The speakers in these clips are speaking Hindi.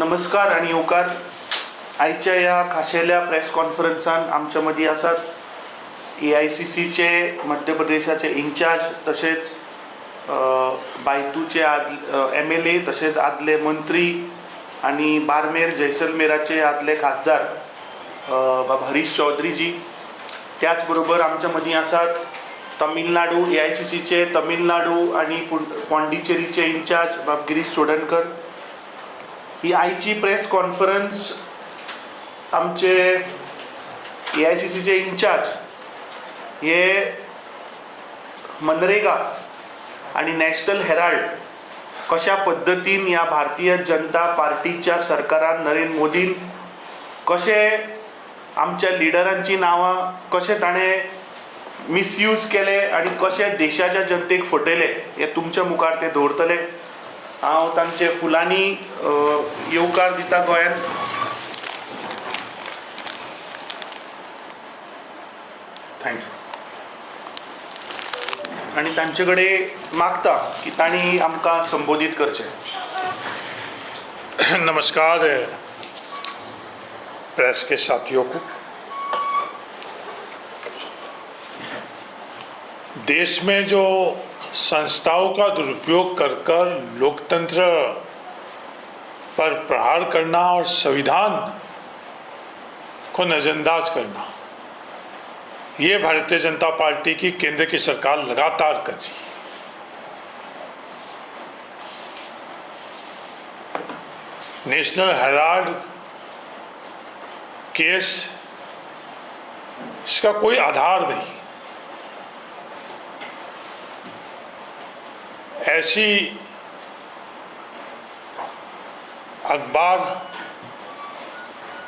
नमस्कार आणि येवकार. आयच्या ह्या खाशेल्या प्रेस कॉन्फरन्सान आमच्या मदीं आसात AICCचे मध्य प्रदेशाचे इन्चार्ज, तशेंच बायतूचे MLA, तशेंच आदले मंत्री आणि बारमेर जैसलमेराचे आदले खासदार बाबा हरीश चौधरीजी. त्याच बरोबर आमच्या मदीं आसात तमिळनाडू AICCचे तमिळनाडू आणि पॉंडिचेरीचे इन्चार्ज बाब गिरीश चोडणकर. ही आयची प्रेस कॉन्फरन्स आमचे AICCचे इन्चार्ज हे मनरेगा आणि नॅशनल हेराल्ड कशा पद्धतीन ह्या भारतीय जनता पार्टीच्या सरकारान नरेंद्र मोदीन कशे आमच्या लिडरांची नांवां कशे ताणें मिसयूज केले आणि कशे देशाच्या जनतेक फटयले हे तुमच्या मुखार ते दवरतले. हांव तांचे फुलांनी येवकार दिता गोंयांत. थँक्यू. आणि तांचे कडेन मागता की तांणी आमकां संबोधीत करचें. नमस्कार प्रेस के साथियों को. देश में जो संस्थाओं का दुरुपयोग कर लोकतंत्र पर प्रहार करना और संविधान को नजरअंदाज करना, ये भारतीय जनता पार्टी की केंद्र की सरकार लगातार कर रही है. नेशनल हेराल्ड केस, इसका कोई आधार नहीं. ऐसी अखबार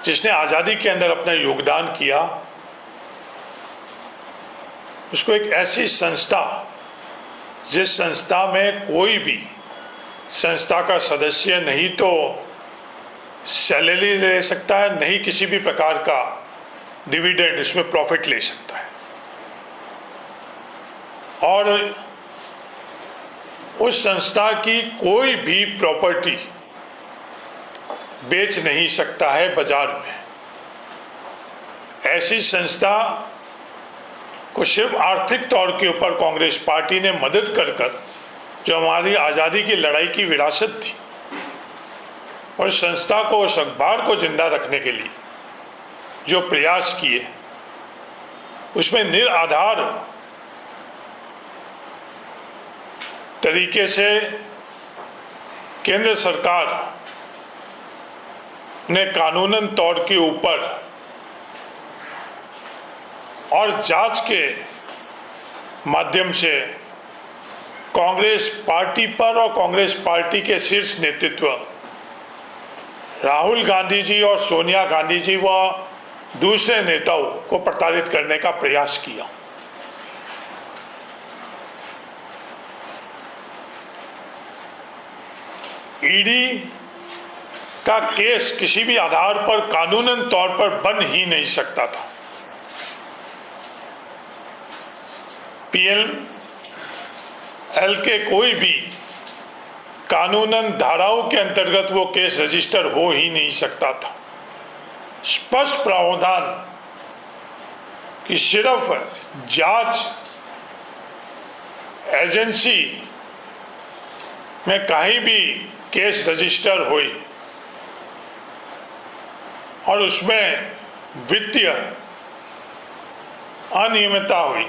जिसने आज़ादी के अंदर अपना योगदान किया, उसको एक ऐसी संस्था जिस संस्था में कोई भी संस्था का सदस्य नहीं तो सैलरी ले सकता है, नहीं किसी भी प्रकार का डिविडेंड, इसमें प्रॉफिट ले सकता है, और उस संस्था की कोई भी प्रॉपर्टी बेच नहीं सकता है बाजार में. ऐसी संस्था को सिर्फ आर्थिक तौर के ऊपर कांग्रेस पार्टी ने मदद कर जो हमारी आज़ादी की लड़ाई की विरासत थी, और संस्था को, उस अखबार को जिंदा रखने के लिए जो प्रयास किए, उसमें निराधार तरीके से केंद्र सरकार ने कानूनन तौर के ऊपर और जांच के माध्यम से कांग्रेस पार्टी पर और कांग्रेस पार्टी के शीर्ष नेतृत्व राहुल गांधी जी और सोनिया गांधी जी व दूसरे नेताओं को प्रताड़ित करने का प्रयास किया. ईडी का केस किसी भी आधार पर कानूनन तौर पर बन ही नहीं सकता था. PNL के कोई भी कानूनन धाराओं के अंतर्गत वो केस रजिस्टर हो ही नहीं सकता था. स्पष्ट प्रावधान कि सिर्फ जांच एजेंसी में कहीं भी केस रजिस्टर हुई और उसमें वित्तीय अनियमितता हुई,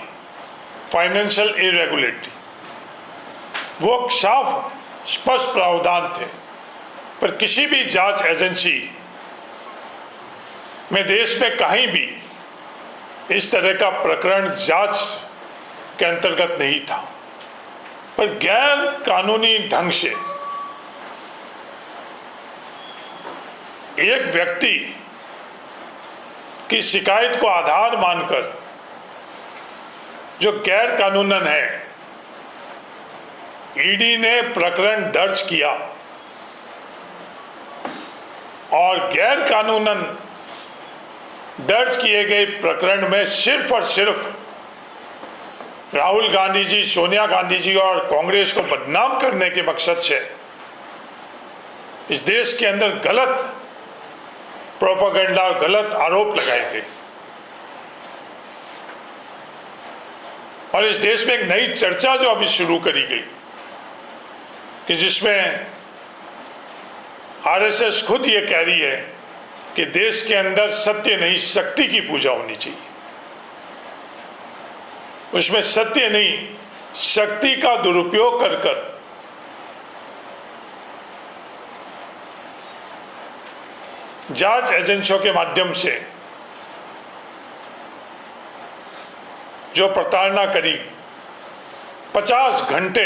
फाइनेंशियल इरेगुलरिटी, वो साफ स्पष्ट प्रावधान थे. पर किसी भी जांच एजेंसी में देश में कहीं भी इस तरह का प्रकरण जांच के अंतर्गत नहीं था. पर गैर कानूनी ढंग से एक व्यक्ति की शिकायत को आधार मानकर जो गैर कानूनन है, ईडी ने प्रकरण दर्ज किया और गैर कानूनन दर्ज किए गए प्रकरण में सिर्फ और सिर्फ राहुल गांधी जी, सोनिया गांधी जी और कांग्रेस को बदनाम करने के मकसद से इस देश के अंदर गलत प्रोपेगेंडा और गलत आरोप लगाए गए और इस देश में एक नई चर्चा जो अभी शुरू करी गई कि जिसमें आरएसएस खुद ये कह रही है कि देश के अंदर सत्य नहीं शक्ति की पूजा होनी चाहिए। उसमें सत्य नहीं शक्ति का दुरुपयोग कर कर जांच एजेंसियों के माध्यम से जो प्रताड़ना करी 50 घंटे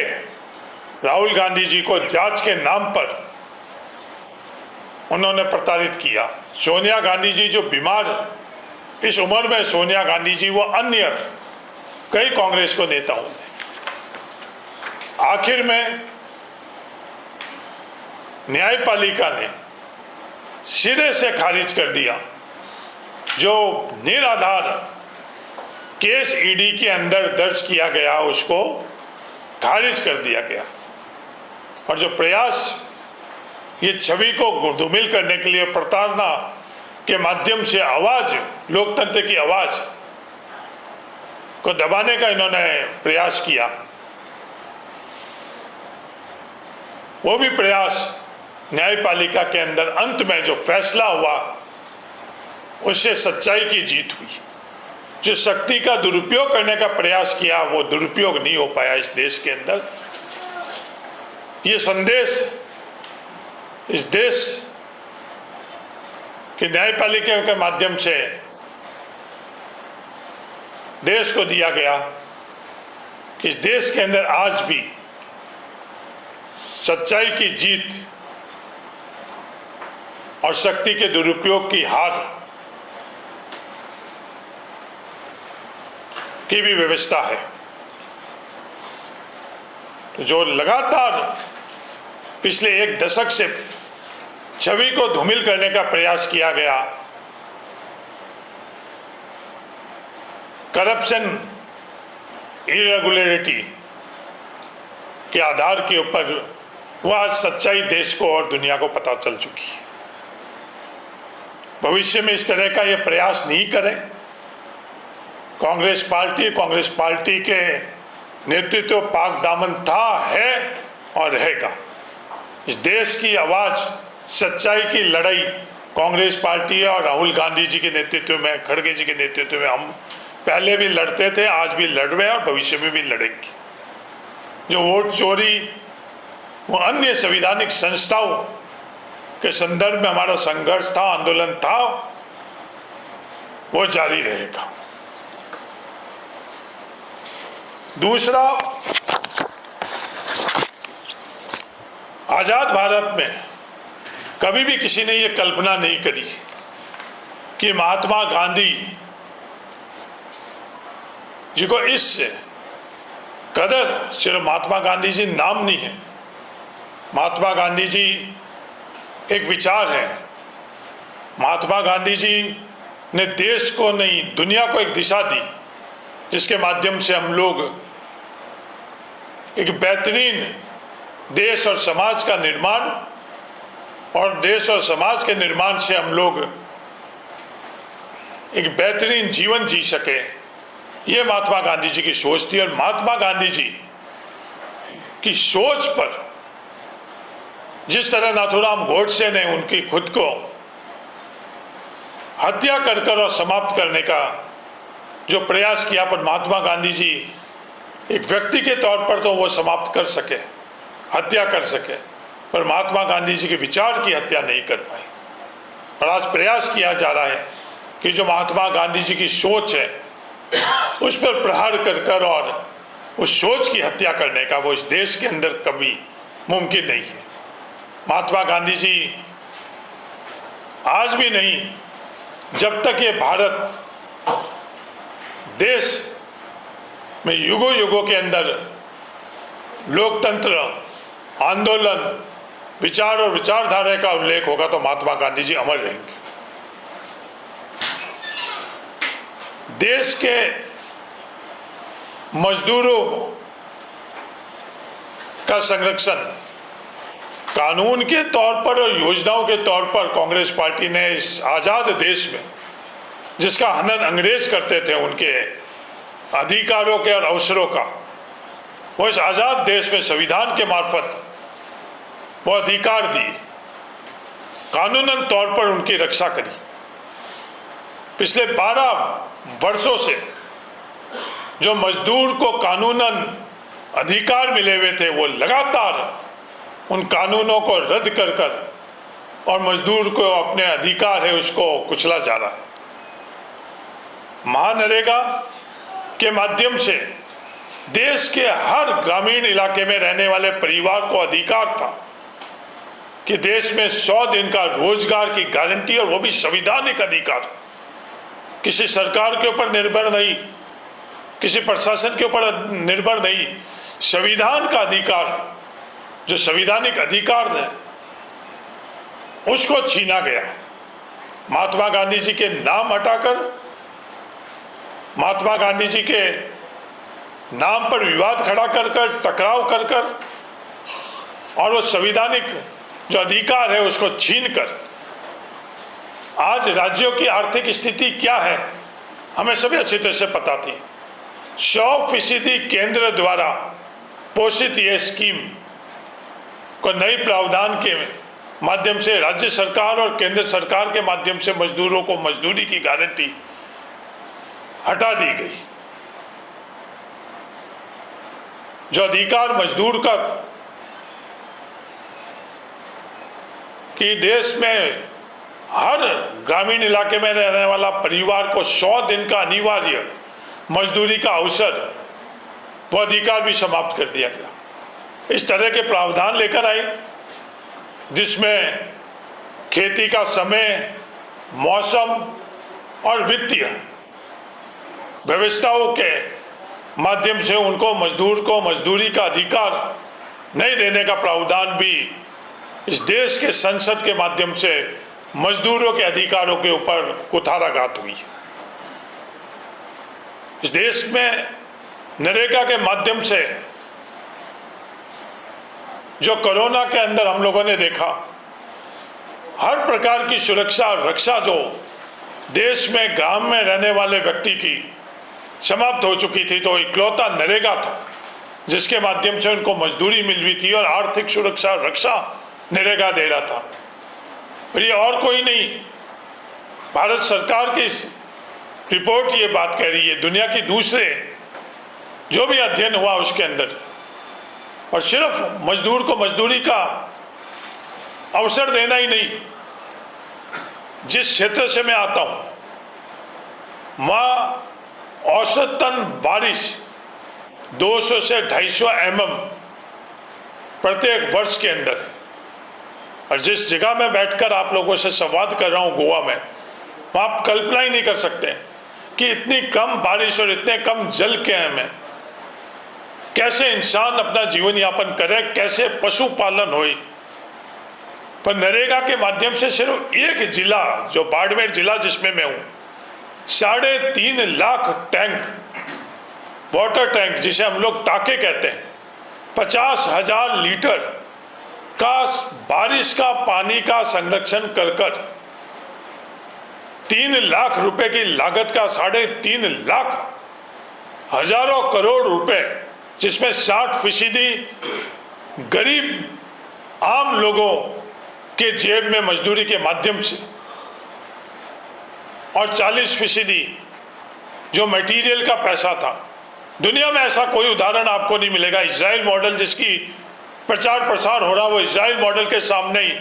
राहुल गांधी जी को जांच के नाम पर उन्होंने प्रताड़ित किया। सोनिया गांधी जी जो बीमार इस उम्र में सोनिया गांधी जी वो अन्य कई कांग्रेस को नेताओं ने आखिर में न्यायपालिका ने सिरे से खारिज कर दिया। जो निराधार केस ईडी के अंदर दर्ज किया गया उसको खारिज कर दिया गया और जो प्रयास ये छवि को धूमिल करने के लिए प्रताड़ना के माध्यम से आवाज लोकतंत्र की आवाज को दबाने का इन्होंने प्रयास किया, वो भी प्रयास न्यायपालिका के अंदर अंत में जो फैसला हुआ उससे सच्चाई की जीत हुई। जो शक्ति का दुरुपयोग करने का प्रयास किया वो दुरुपयोग नहीं हो पाया। इस देश के अंदर ये संदेश इस देश की न्यायपालिका के माध्यम से देश को दिया गया कि इस देश के अंदर आज भी सच्चाई की जीत और शक्ति के दुरुपयोग की हार की भी व्यवस्था है। तो जो लगातार पिछले एक दशक से छवि को धूमिल करने का प्रयास किया गया, करप्शन इरेगुलरिटी के आधार के ऊपर वह सच्चाई देश को और दुनिया को पता चल चुकी है। भविष्य में इस तरह का यह प्रयास नहीं करें। कांग्रेस पार्टी के नेतृत्व पाक दामन था, है और रहेगा। इस देश की आवाज सच्चाई की लड़ाई कांग्रेस पार्टी है और राहुल गांधी जी के नेतृत्व में, खड़गे जी के नेतृत्व में हम पहले भी लड़ते थे, आज भी लड़ रहे हैं और भविष्य में भी लड़ेंगे। जो वोट चोरी वो अन्य संवैधानिक संस्थाओं के संदर्भ में हमारा संघर्ष था, आंदोलन था, वो जारी रहेगा। दूसरा, आजाद भारत में कभी भी किसी ने ये कल्पना नहीं करी कि महात्मा गांधी जी को इस कदर, सिर्फ महात्मा गांधी जी नाम नहीं है, महात्मा गांधी जी एक विचार है। महात्मा गांधी जी ने देश को नहीं दुनिया को एक दिशा दी जिसके माध्यम से हम लोग एक बेहतरीन देश और समाज का निर्माण और देश और समाज के निर्माण से हम लोग एक बेहतरीन जीवन जी सके। ये महात्मा गांधी जी की सोच थी और महात्मा गांधी जी की सोच पर जिस तरह नाथूराम गोडसे ने उनकी खुद को हत्या कर और समाप्त करने का जो प्रयास किया, पर महात्मा गांधी जी एक व्यक्ति के तौर पर तो वो समाप्त कर सके, हत्या कर सके, पर महात्मा गांधी जी के विचार की हत्या नहीं कर पाए। और आज प्रयास किया जा रहा है कि जो महात्मा गांधी जी की सोच है उस पर प्रहार कर और उस सोच की हत्या करने का वो इस देश के अंदर कभी मुमकिन नहीं है। महात्मा गांधी जी आज भी नहीं, जब तक ये भारत देश में युगों युगों के अंदर लोकतंत्र, आंदोलन, विचार और विचारधारा का उल्लेख होगा तो महात्मा गांधी जी अमर रहेंगे। देश के मजदूरों का संरक्षण कानून के तौर पर और योजनाओं के तौर पर कांग्रेस पार्टी ने इस आज़ाद देश में जिसका हनन अंग्रेज करते थे, उनके अधिकारों के और अवसरों का, वो इस आज़ाद देश में संविधान के मार्फत वो अधिकार दिए, कानूनन तौर पर उनकी रक्षा करी। पिछले 12 वर्षों से जो मजदूर को कानूनन अधिकार मिले हुए थे, वो लगातार उन कानूनों को रद्द कर कर और मजदूर को अपने अधिकार है उसको कुचला जा रहा है। महानरेगा के माध्यम से देश के हर ग्रामीण इलाके में रहने वाले परिवार को अधिकार था कि देश में 100 दिन का रोजगार की गारंटी, और वो भी संवैधानिक अधिकार, किसी सरकार के ऊपर निर्भर नहीं, किसी प्रशासन के ऊपर निर्भर नहीं, संविधान का अधिकार, जो संवैधानिक अधिकार है उसको छीना गया। महात्मा गांधी जी के नाम हटाकर, महात्मा गांधी जी के नाम पर विवाद खड़ा कर कर, टकराव कर कर, और वो संवैधानिक जो अधिकार है उसको छीन कर आज राज्यों की आर्थिक स्थिति क्या है हमें सभी अच्छी तरह से पता थी। 100% केंद्र द्वारा पोषित ये स्कीम को नई प्रावधान के माध्यम से राज्य सरकार और केंद्र सरकार के माध्यम से मजदूरों को मजदूरी की गारंटी हटा दी गई। जो अधिकार मजदूर का कि देश में हर ग्रामीण इलाके में रहने वाला परिवार को 100 दिन का अनिवार्य मजदूरी का अवसर, वो अधिकार भी समाप्त कर दिया गया। इस तरह के प्रावधान लेकर आए जिसमें खेती का समय, मौसम और वित्तीय व्यवस्थाओं के माध्यम से उनको मजदूर को मजदूरी का अधिकार नहीं देने का प्रावधान भी इस देश के संसद के माध्यम से मजदूरों के अधिकारों के ऊपर कुठाराघात हुई। इस देश में नरेगा के माध्यम से जो कोरोना के अंदर हम लोगों ने देखा, हर प्रकार की सुरक्षा और रक्षा जो देश में गांव में रहने वाले व्यक्ति की समाप्त हो चुकी थी, तो इकलौता नरेगा था जिसके माध्यम से उनको मजदूरी मिल रही थी और आर्थिक सुरक्षा और रक्षा नरेगा दे रहा था। और ये और कोई नहीं, भारत सरकार की रिपोर्ट ये बात कह रही है, दुनिया की दूसरे जो भी अध्ययन हुआ उसके अंदर, और सिर्फ मजदूर को मजदूरी का अवसर देना ही नहीं, जिस क्षेत्र से मैं आता हूं वहाँ औसतन बारिश 200 से 250 mm प्रत्येक वर्ष के अंदर है। और जिस जगह में बैठकर आप लोगों से संवाद कर रहा हूँ गोवा में, वहाँ आप कल्पना ही नहीं कर सकते कि इतनी कम बारिश और इतने कम जल के में कैसे इंसान अपना जीवन यापन करे, कैसे पशुपालन हो। पर नरेगा के माध्यम से सिर्फ एक जिला, जो बाड़मेर जिला जिसमें मैं हूँ, 3.5 लाख टैंक, वाटर टैंक जिसे हम लोग टाके कहते हैं, 50,000 लीटर का बारिश का पानी का संरक्षण कर कर 3 लाख रुपए की लागत का 3.5 लाख हजारों करोड़ रुपए, जिसमें 60% गरीब आम लोगों के जेब में मजदूरी के माध्यम से, और 40% जो मटेरियल का पैसा था। दुनिया में ऐसा कोई उदाहरण आपको नहीं मिलेगा। इजराइल मॉडल जिसकी प्रचार प्रसार हो रहा, वो इजराइल मॉडल के सामने ही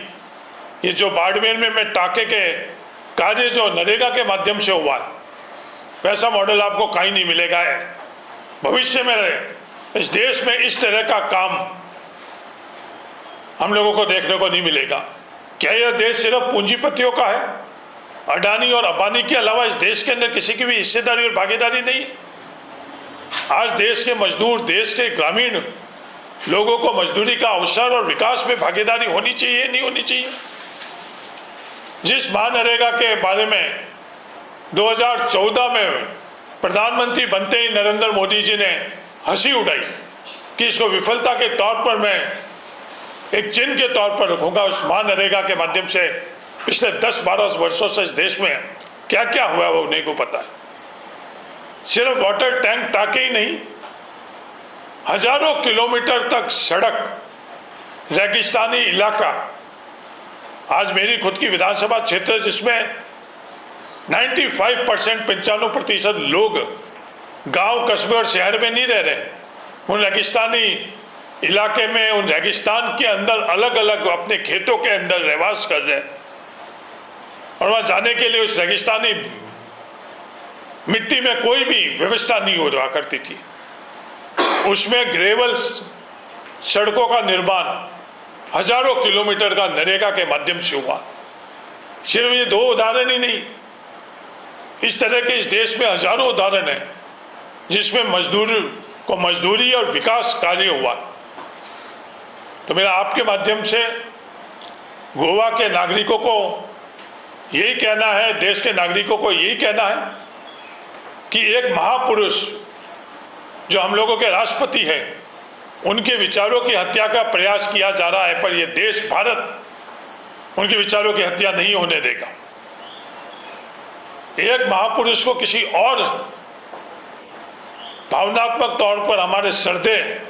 ये जो बाड़मेर में मैं टाके के कार्य जो नरेगा के माध्यम से हुआ है, वैसा मॉडल आपको कहीं नहीं मिलेगा। भविष्य में इस देश में इस तरह का काम हम लोगों को देखने को नहीं मिलेगा। क्या यह देश सिर्फ पूंजीपतियों का है? अडानी और अंबानी के अलावा इस देश के अंदर किसी की भी हिस्सेदारी और भागीदारी नहीं है। आज देश के मजदूर, देश के ग्रामीण लोगों को मजदूरी का अवसर और विकास में भागीदारी होनी चाहिए, नहीं होनी चाहिए। जिस महानरेगा के बारे में 2014 में प्रधानमंत्री बनते ही नरेंद्र मोदी जी ने हंसी उड़ाई कि इसको विफलता के तौर पर मैं एक चिन्ह के तौर पर रखूंगा। उस मनरेगा के माध्यम से पिछले 10-12 वर्षों से इस देश में क्या क्या हुआ वो उन्हीं को पता है। सिर्फ वाटर टैंक टाके ही नहीं, हजारों किलोमीटर तक सड़क, रेगिस्तानी इलाका। आज मेरी खुद की विधानसभा क्षेत्र जिसमें 95% लोग गांव, कस्बे और शहर में नहीं रह रहे, उन रेगिस्तानी इलाके में, उन रेगिस्तान के अंदर अलग अलग अपने खेतों के अंदर रहवास कर रहे हैं। और वहां जाने के लिए उस रेगिस्तानी मिट्टी में कोई भी व्यवस्था नहीं हो रहा करती थी। उसमें ग्रेवल सड़कों का निर्माण हजारों किलोमीटर का नरेगा के माध्यम से हुआ। सिर्फ ये 2 उदाहरण ही नहीं, इस तरह के इस देश में हजारों उदाहरण हैं जिसमें मजदूर को मजदूरी और विकास कार्य हुआ। तो मेरा आपके माध्यम से गोवा के नागरिकों को यही कहना है, देश के नागरिकों को यही कहना है कि एक महापुरुष जो हम लोगों के राष्ट्रपति हैं, उनके विचारों की हत्या का प्रयास किया जा रहा है, पर यह देश, भारत उनके विचारों की हत्या नहीं होने देगा। एक महापुरुष को किसी और भावनात्मक तौर पर हमारे श्रद्धे,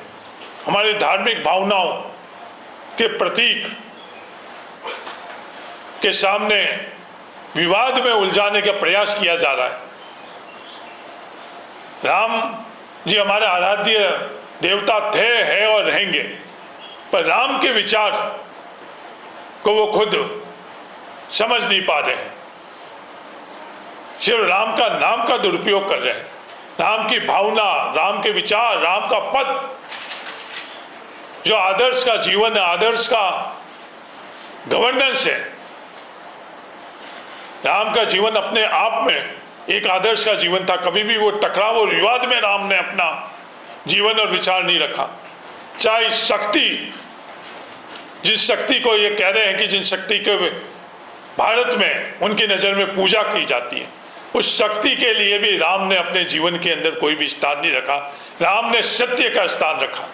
हमारी धार्मिक भावनाओं के प्रतीक के सामने विवाद में उलझाने का प्रयास किया जा रहा है। राम जी हमारे आराध्य देवता थे, है और रहेंगे, पर राम के विचार को वो खुद समझ नहीं पा रहे हैं। सिर्फ राम का नाम का दुरुपयोग कर रहे हैं। राम की भावना, राम के विचार, राम का पद, जो आदर्श का जीवन है, आदर्श का गवर्नेंस है। राम का जीवन अपने आप में एक आदर्श का जीवन था। कभी भी वो टकराव और विवाद में राम ने अपना जीवन और विचार नहीं रखा। चाहे शक्ति, जिस शक्ति को ये कह रहे हैं कि जिन शक्ति के भारत में उनकी नजर में पूजा की जाती है, उस शक्ति के लिए भी राम ने अपने जीवन के अंदर कोई भी स्थान नहीं रखा। राम ने सत्य का स्थान रखा।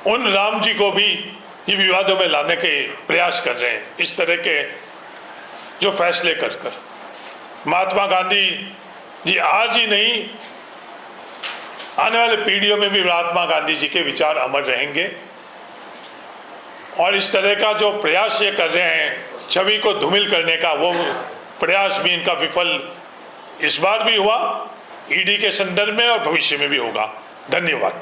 उन राम जी को भी ये विवादों में लाने के प्रयास कर रहे हैं, इस तरह के जो फैसले कर महात्मा गांधी जी आज ही नहीं, आने वाले पीढ़ियों में भी महात्मा गांधी जी के विचार अमर रहेंगे। और इस तरह का जो प्रयास ये कर रहे हैं छवि को धूमिल करने का, वो प्रयास भी इनका विफल इस बार भी हुआ, ईडी के संदर्भ में और भविष्य में भी होगा। धन्यवाद।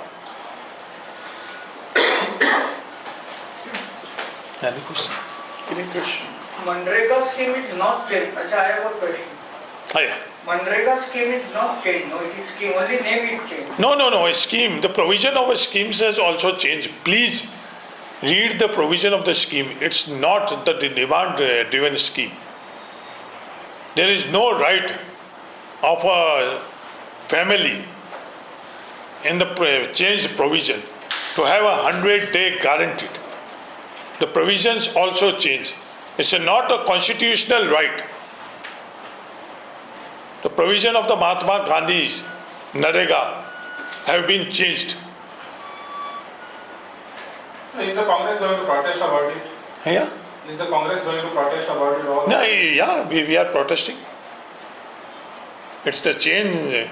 Manrega scheme is not changed. Acha, I have a question. Manrega scheme is not changed. No, it is scheme. Only name is changed. No. A scheme. The provision of a scheme has also changed. Please read the provision of the scheme. It's not the demand-driven scheme. There is no right of a family in the changed provision to have a 100-day guaranteed. The provisions also change. It's not a constitutional right. The provision of the Mahatma Gandhi's Narega have been changed. Is the Congress going to protest about it? Yeah? Is the Congress going to protest about it also? No, yeah, we are protesting. It's the change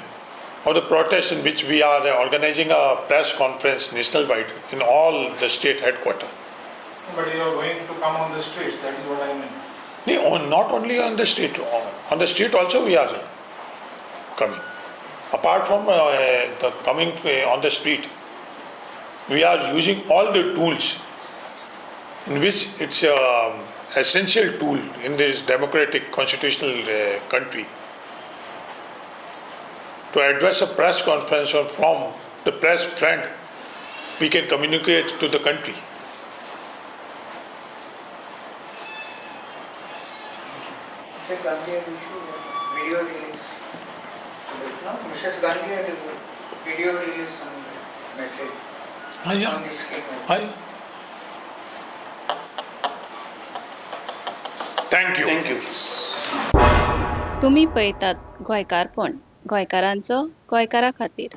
of the protest in which we are organizing a press conference national-wide in all the state headquarters. But you are going to come on the streets, that is what I mean. No, not only on the street. On the street also we are coming. Apart from the coming on the street, we are using all the tools in which it's an essential tool in this democratic constitutional country to address a press conference or from the press front we can communicate to the country. Mr. Gandhi had issued a video release. No, Mrs. Gandhi had a video release and message on this scheme. Thank you. Thank you. तुम्ही पळयतात गोंयकारपण, गोंयकारांचो गोंयकारा खातीर.